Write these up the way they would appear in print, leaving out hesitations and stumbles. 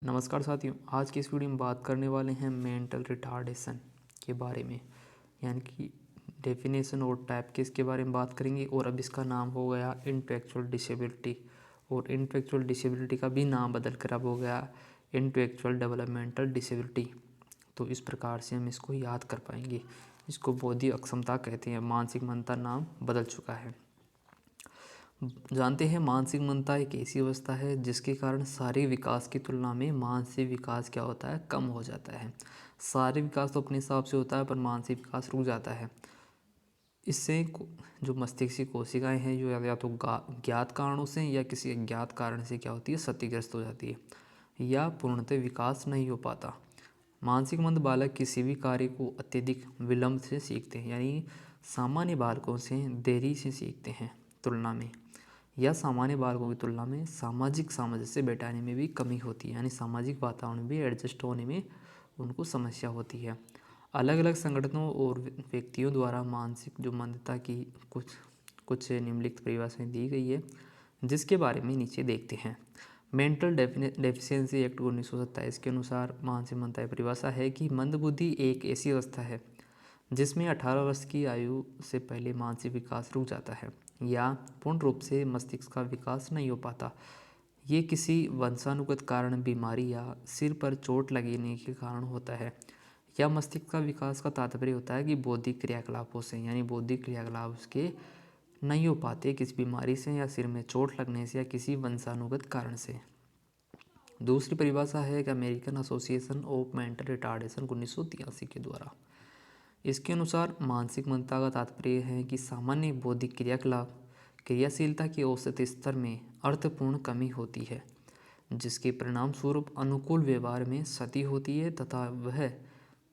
नमस्कार साथियों, आज की इस वीडियो में बात करने वाले हैं मेंटल रिटार्डेशन के बारे में। यानी कि डेफिनेशन और टाइप के इसके बारे में बात करेंगे। और अब इसका नाम हो गया इंटेलेक्चुअल डिसेबिलिटी, और इंटेलेक्चुअल डिसेबिलिटी का भी नाम बदल कर अब हो गया इंटेलेक्चुअल डेवलपमेंटल डिसेबिलिटी। तो इस प्रकार से हम इसको याद कर पाएंगे। इसको बौद्धिक अक्षमता कहते हैं, मानसिक मंदता नाम बदल चुका है। जानते हैं, मानसिक मंदता एक ऐसी अवस्था है जिसके कारण शारीरिक विकास की तुलना में मानसिक विकास क्या होता है, कम हो जाता है। शारीरिक विकास तो अपने हिसाब से होता है, पर मानसिक विकास रुक जाता है। इससे जो मस्तिष्क की कोशिकाएं हैं, जो या तो ज्ञात कारणों से या किसी अज्ञात कारण से क्या होती है, क्षतिग्रस्त हो जाती है या पूर्णतः विकास नहीं हो पाता। मानसिक मंद बालक किसी भी कार्य को अत्यधिक विलंब से सीखते हैं, यानी सामान्य बालकों से देरी से सीखते हैं तुलना में, या सामान्य बालकों की तुलना में सामाजिक सामंजस्य बैठाने में भी कमी होती है, यानी सामाजिक वातावरण में भी एडजस्ट होने में उनको समस्या होती है। अलग अलग संगठनों और व्यक्तियों द्वारा मानसिक जो मंदता की कुछ निम्नलिखित परिभाषाएं दी गई है, जिसके बारे में नीचे देखते हैं। मेंटल डेफिशिएंसी एक्ट 1927 के अनुसार मानसिक मंदता की परिभाषा है कि मंदबुद्धि एक ऐसी अवस्था है जिसमें 18 वर्ष की आयु से पहले मानसिक विकास रुक जाता है या पूर्ण रूप से मस्तिष्क का विकास नहीं हो पाता। ये किसी वंशानुगत कारण, बीमारी या सिर पर चोट लगने के कारण होता है। या मस्तिष्क का विकास का तात्पर्य होता है कि बौद्धिक क्रियाकलापों से, यानी बौद्धिक क्रियाकलाप उसके नहीं हो पाते किसी बीमारी से या सिर में चोट लगने से या किसी वंशानुगत कारण से। दूसरी परिभाषा है कि American association of mental retardation 1983 के द्वारा। इसके अनुसार मानसिक मंदता का तात्पर्य है कि सामान्य बौद्धिक क्रियाकलाप क्रियाशीलता के औसत स्तर में अर्थपूर्ण कमी होती है, जिसके परिणाम स्वरूप अनुकूल व्यवहार में क्षति होती है तथा वह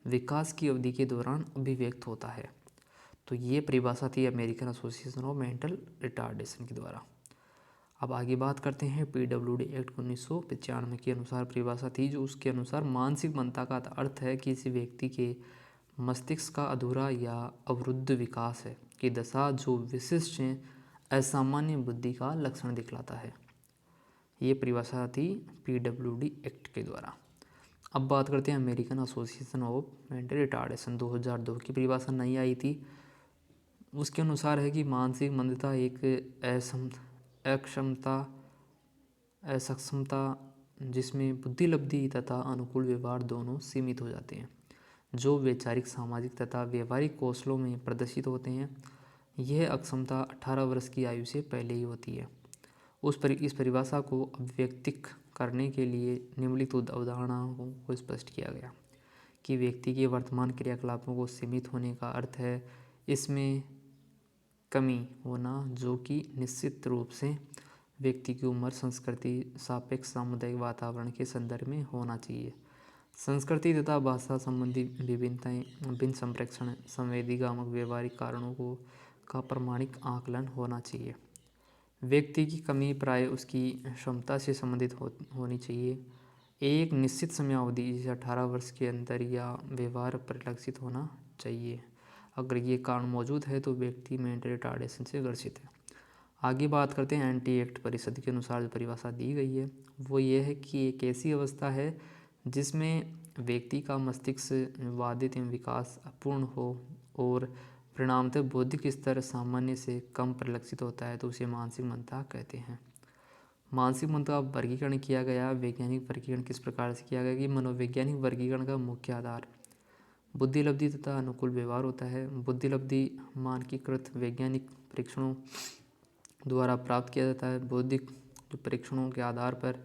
विकास की अवधि के दौरान अभिव्यक्त होता है। तो ये परिभाषा थी American association of mental retardation के द्वारा। अब आगे बात करते हैं PWD एक्ट 1995 के अनुसार परिभाषा थी, जो उसके अनुसार मानसिक मंदता का अर्थ है कि किसी व्यक्ति के मस्तिष्क का अधूरा या अवरुद्ध विकास है की दशा जो विशिष्ट असामान्य बुद्धि का लक्षण दिखलाता है। ये परिभाषा थी PWD एक्ट के द्वारा। अब बात करते हैं American association of mental retardation 2002 की परिभाषा नई आई थी। उसके अनुसार है कि मानसिक मंदता एक असक्षमता जिसमें बुद्धिलब्धि तथा अनुकूल व्यवहार दोनों सीमित हो जाते हैं, जो वैचारिक, सामाजिक तथा व्यवहारिक कौशलों में प्रदर्शित होते हैं। यह अक्षमता 18 वर्ष की आयु से पहले ही होती है। इस परिभाषा को अभिव्यक्तिक करने के लिए निम्नलिखित अवधारणाओं को स्पष्ट किया गया कि व्यक्ति के वर्तमान क्रियाकलापों को सीमित होने का अर्थ है इसमें कमी होना, जो कि निश्चित रूप से व्यक्ति की उम्र, संस्कृति, सापेक्ष सामुदायिक वातावरण के संदर्भ में होना चाहिए। संस्कृति तथा भाषा संबंधी विभिन्नताएं, भिन्न संप्रेषण, संवेदीगामक व्यवहारिक कारणों का प्रामाणिक आकलन होना चाहिए। व्यक्ति की कमी प्राय उसकी क्षमता से संबंधित होनी चाहिए। एक निश्चित समयावधि, जैसे 18 वर्ष के अंदर, या व्यवहार परिलक्षित होना चाहिए। अगर ये कारण मौजूद है तो व्यक्ति मेंटल रिटार्डेशन से ग्रसित है। आगे बात करते हैं एंटी एक्ट परिषद के अनुसार जो परिभाषा दी गई है, वो ये है कि एक ऐसी अवस्था है जिसमें व्यक्ति का मस्तिष्क बाधित एवं विकास अपूर्ण हो और परिणामतः बौद्धिक स्तर सामान्य से कम परिलक्षित होता है, तो उसे मानसिक मंदता कहते हैं। मानसिक मंदता का वर्गीकरण किया गया। वैज्ञानिक वर्गीकरण किस प्रकार से किया गया कि मनोवैज्ञानिक वर्गीकरण का मुख्य आधार बुद्धिलब्धि तथा अनुकूल व्यवहार होता है। बुद्धिलब्धि मानकीकृत वैज्ञानिक परीक्षणों द्वारा प्राप्त किया जाता है। बौद्धिक जो परीक्षणों के आधार पर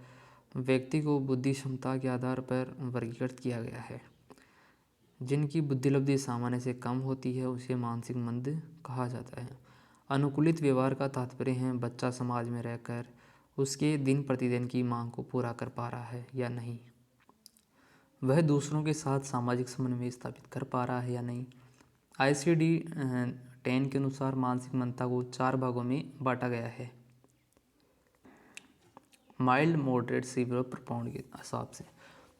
व्यक्ति को बुद्धि क्षमता के आधार पर वर्गीकृत किया गया है। जिनकी बुद्धिलब्धि सामान्य से कम होती है उसे मानसिक मंद कहा जाता है। अनुकूलित व्यवहार का तात्पर्य है बच्चा समाज में रहकर उसके दिन प्रतिदिन की मांग को पूरा कर पा रहा है या नहीं, वह दूसरों के साथ सामाजिक समन्वय स्थापित कर पा रहा है या नहीं। ICD-10 के अनुसार मानसिक मंदता को 4 भागों में बांटा गया है, माइल्ड, मॉडरेट, सीवियर और प्रोफाउंड के हिसाब से।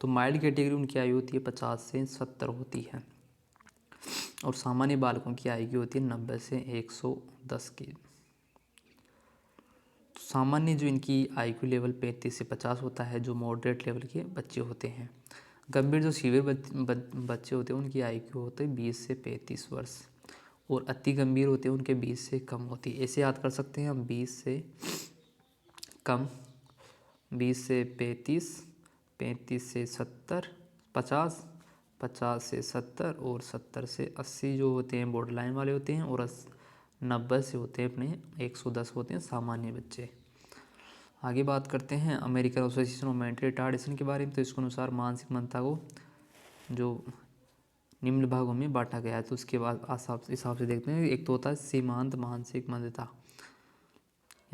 तो माइल्ड कैटेगरी उनकी आयु होती है 50 से 70 होती है, और सामान्य बालकों की आयु की होती है 90 से 110 की। सामान्य जो इनकी आईक्यू लेवल 35 से 50 होता है, जो मॉडरेट लेवल के बच्चे होते हैं। गंभीर जो सीवियर बच्चे होते हैं उनकी आईक्यू होते हैं 20 से 35 वर्ष, और अति गंभीर होते हैं उनके 20 से कम होती है। ऐसे याद कर सकते हैं हम, 20 से कम, 20 से 35, 35 से 70, 50, 50 से 70 और 70 से 80 जो होते हैं बॉर्डर लाइन वाले होते हैं, और 90 से होते हैं अपने 110 होते हैं सामान्य बच्चे। आगे बात करते हैं American association of mental retardation के बारे में। तो इसके अनुसार मानसिक मंदता को जो निम्न भागों में बांटा गया है। तो उसके बाद हिसाब से देखते हैं, एक तो होता है सीमांत मानसिक मंदता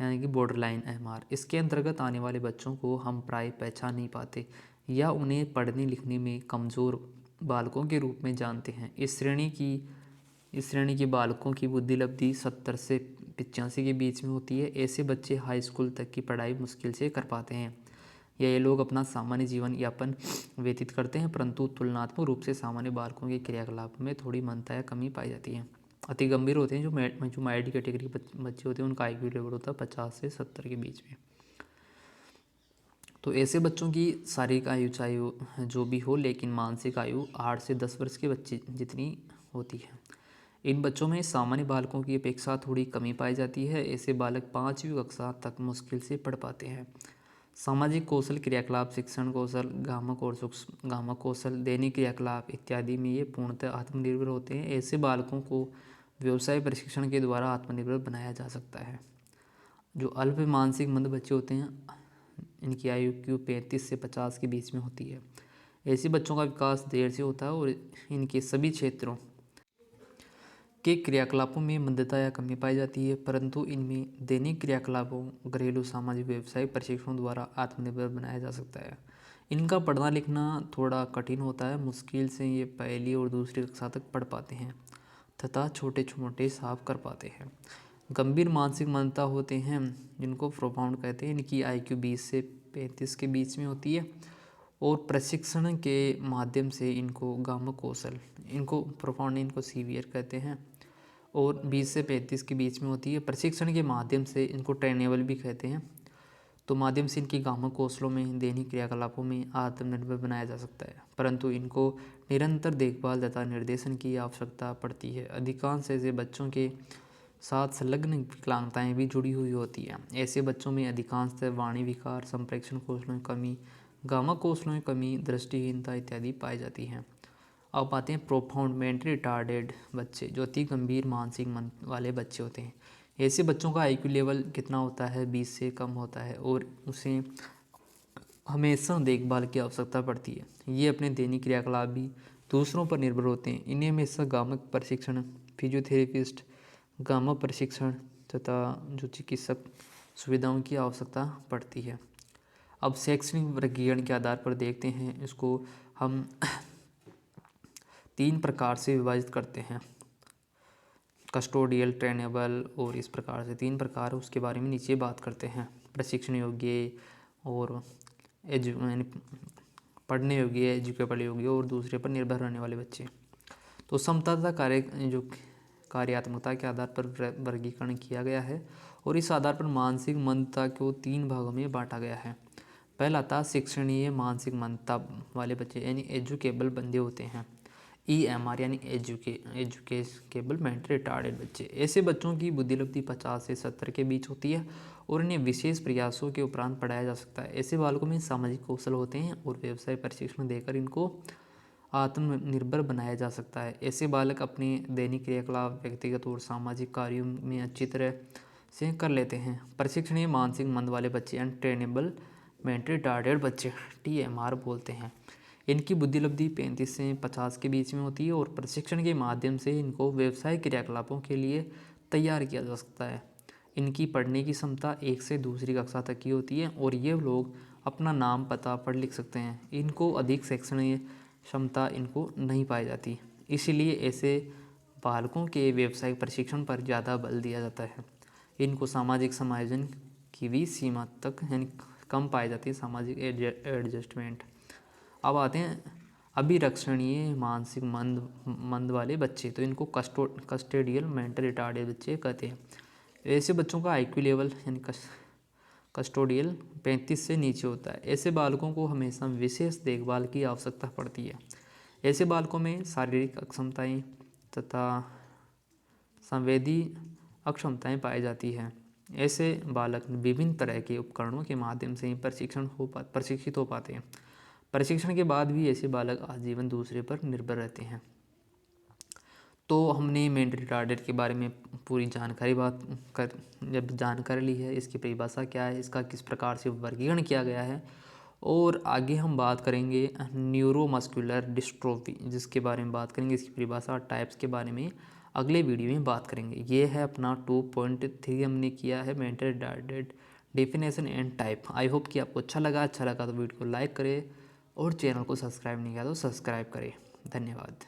यानी कि बॉर्डर लाइन एमआर। इसके अंतर्गत आने वाले बच्चों को हम प्राय पहचान नहीं पाते या उन्हें पढ़ने लिखने में कमज़ोर बालकों के रूप में जानते हैं। इस श्रेणी के बालकों की बुद्धि लब्धि 70 से 85 के बीच में होती है। ऐसे बच्चे हाई स्कूल तक की पढ़ाई मुश्किल से कर पाते हैं या ये लोग अपना सामान्य जीवन यापन व्यतीत करते हैं, परंतु तुलनात्मक रूप से सामान्य बालकों के क्रियाकलाप में थोड़ी मंदता या कमी पाई जाती है। अति गंभीर होते हैं जो माइल्ड कैटेगरी के बच्चे होते हैं, उनका आईक्यू लेवल होता है 50 से 70 के बीच में। तो ऐसे बच्चों की शारीरिक आयु चाहे जो भी हो, लेकिन मानसिक आयु 8 से 10 वर्ष के बच्चे जितनी होती है। इन बच्चों में सामान्य बालकों की अपेक्षा थोड़ी कमी पाई जाती है। ऐसे बालक 5वीं कक्षा तक मुश्किल से पढ़ पाते हैं। सामाजिक कौशल, क्रियाकलाप, शिक्षण कौशल, गामक कौशल, दैनिक क्रियाकलाप इत्यादि में ये पूर्णतः आत्मनिर्भर होते हैं। ऐसे बालकों को व्यवसाय प्रशिक्षण के द्वारा आत्मनिर्भर बनाया जा सकता है। जो अल्प मानसिक मंद बच्चे होते हैं, इनकी आयु 35 से 50 के बीच में होती है। ऐसे बच्चों का विकास देर से होता है और इनके सभी क्षेत्रों के क्रियाकलापों में मंदता या कमी पाई जाती है, परंतु इनमें दैनिक क्रियाकलापों, घरेलू, सामाजिक, व्यवसायिक प्रशिक्षणों द्वारा आत्मनिर्भर बनाया जा सकता है। इनका पढ़ना लिखना थोड़ा कठिन होता है। मुश्किल से ये पहली और दूसरी कक्षा तक पढ़ पाते हैं तथा छोटे छोटे हिसाब कर पाते हैं। गंभीर मानसिक मंदता होते हैं जिनको प्रोफाउंड कहते हैं। इनकी आईक्यू 20 से 35 के बीच में होती है और प्रशिक्षण के माध्यम से इनको गामक कौशल, इनको प्रोफाउंड, इनको सीवियर कहते हैं, और 20 से 35 के बीच में होती है। प्रशिक्षण के माध्यम से इनको ट्रेनेबल भी कहते हैं। तो माध्यम से इनकी गामक कौशलों में, दैनिक क्रियाकलापों में आत्मनिर्भर बनाया जा सकता है, परंतु इनको निरंतर देखभाल तथा निर्देशन की आवश्यकता पड़ती है। अधिकांश ऐसे बच्चों के साथ संलग्न विकलांगताएं भी जुड़ी हुई होती हैं। ऐसे बच्चों में अधिकांशतः वाणी विकार, संप्रेषण कौशलों में कमी, गामक कौशलों में कमी, दृष्टिहीनता इत्यादि पाई जाती हैं। अब आते हैं प्रोफाउंड मेंटली रिटार्डेड बच्चे, जो अति गंभीर मानसिक मंद वाले बच्चे होते हैं। ऐसे बच्चों का आईक्यू लेवल कितना होता है? 20 से कम होता है और उसे हमेशा देखभाल की आवश्यकता पड़ती है। ये अपने दैनिक क्रियाकलाप भी दूसरों पर निर्भर होते हैं। इन्हें हमेशा गामक प्रशिक्षण, फिजियोथेरेपिस्ट, गामक प्रशिक्षण तथा जो चिकित्सक सुविधाओं की आवश्यकता पड़ती है। अब शैक्षणिक वर्गीकरण के आधार पर देखते हैं। इसको हम 3 प्रकार से विभाजित करते हैं, कस्टोडियल, ट्रेनेबल, और इस प्रकार से 3 प्रकार, उसके बारे में नीचे बात करते हैं। प्रशिक्षण योग्य और पढ़ने योग्य, एजुकेबल योग्य और दूसरे पर निर्भर रहने वाले बच्चे। तो समता तथा कार्यात्मकता के आधार पर वर्गीकरण किया गया है और इस आधार पर मानसिक मंदता को 3 भागों में बांटा गया है। पहला था शिक्षणीय मानसिक मंदता वाले बच्चे, यानी एजुकेबल बंदे होते हैं। EMR यानी एजुकेबल मेंटली रिटार्डेड बच्चे। ऐसे बच्चों की बुद्धि लब्धि 50 से 70 के बीच होती है और इन्हें विशेष प्रयासों के उपरांत पढ़ाया जा सकता है। ऐसे बालकों में सामाजिक कौशल होते हैं और व्यवसाय प्रशिक्षण देकर इनको आत्मनिर्भर बनाया जा सकता है। ऐसे बालक अपने दैनिक क्रियाकलाप, व्यक्तिगत और सामाजिक कार्यों में अच्छी तरह से कर लेते हैं। प्रशिक्षणीय मानसिक मंद वाले बच्चे, अनट्रेनेबल मेंटली रिटार्डेड बच्चे, TMR बोलते हैं। इनकी बुद्धि लब्धि 35 से 50 के बीच में होती है और प्रशिक्षण के माध्यम से इनको व्यवसायिक क्रियाकलापों के लिए तैयार किया जा सकता है। इनकी पढ़ने की क्षमता 1 से दूसरी कक्षा तक की होती है और ये लोग अपना नाम, पता पढ़ लिख सकते हैं। इनको अधिक शैक्षणिक क्षमता इनको नहीं पाई जाती, इसलिए ऐसे बालकों के व्यवसायिक प्रशिक्षण पर ज़्यादा बल दिया जाता है। इनको सामाजिक समायोजन की भी सीमा तक यानी कम पाई जाती है, सामाजिक एडजस्टमेंट। अब आते हैं अभिरक्षणीय मानसिक मंद वाले बच्चे, तो इनको कस्टोडियल मेंटल रिटार्डेड बच्चे कहते हैं। ऐसे बच्चों का आईक्यू लेवल यानी कस्टोडियल 35 से नीचे होता है। ऐसे बालकों को हमेशा विशेष देखभाल की आवश्यकता पड़ती है। ऐसे बालकों में शारीरिक अक्षमताएं तथा संवेदी अक्षमताएं पाई जाती हैं। ऐसे बालक विभिन्न तरह के उपकरणों के माध्यम से ही प्रशिक्षित हो पाते हैं। प्रशिक्षण के बाद भी ऐसे बालक आजीवन दूसरे पर निर्भर रहते हैं। तो हमने मेंटल रिटार्डेड के बारे में पूरी जानकारी ली है, इसकी परिभाषा क्या है, इसका किस प्रकार से वर्गीकरण किया गया है, और आगे हम बात करेंगे न्यूरोमस्कुलर डिस्ट्रोफी, जिसके बारे में बात करेंगे, इसकी परिभाषा और टाइप्स के बारे में अगले वीडियो में बात करेंगे। ये है अपना 2.3 हमने किया है mental retarded definition and type. I hope कि आपको अच्छा लगा तो वीडियो को लाइक करें और चैनल को सब्सक्राइब नहीं किया तो सब्सक्राइब करें। धन्यवाद।